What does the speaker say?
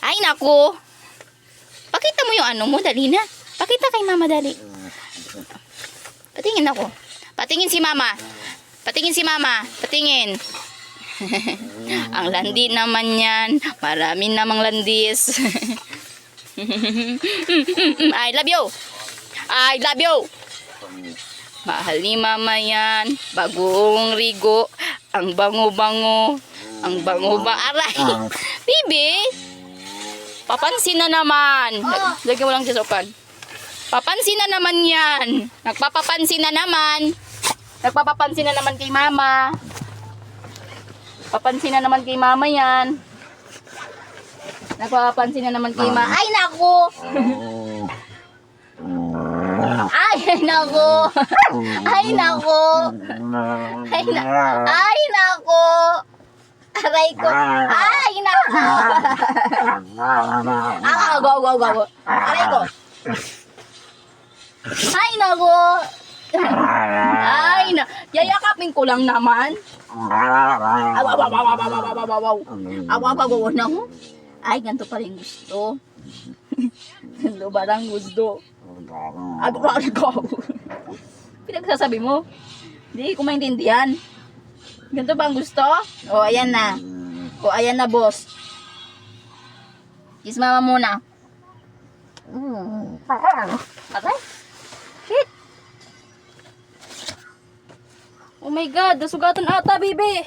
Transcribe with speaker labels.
Speaker 1: Ay, naku. Pakita mo yung ano mo, dali na. Pakita kay mama, dali. Patingin ako. Patingin si mama. Patingin si mama. Patingin. Ang landi naman yan. Marami namang landis. I love you. I love you. Mahal ni mama yan. Bagong rigo. Ang bango-bango. Ang bango-bango. Aray. Bibi. Papansin na naman. Lagyan mo lang sisukan. Papansin na naman yan. Nagpapapansin na naman. Nagpapapansin na naman kay mama. Papansin na naman kay mama yan. Nagpapapansin na naman kay mama. Ay, naku! Ay, naku! Ay, naku! Ay, naku! Aray ko! Ay, naku! Go. Aray ko! Ay, naku! Ay, na. Yayakapin ko lang naman. Ay, ganito pa rin gusto. Ganito ba lang gusto? Pinagsasabi mo? Hindi ko maintindihan. Ganito ba ang gusto? O, ayan na. O, ayan na, boss. Kiss mama muna. Okay? Shit. Oh my God, nasugatan ata, baby.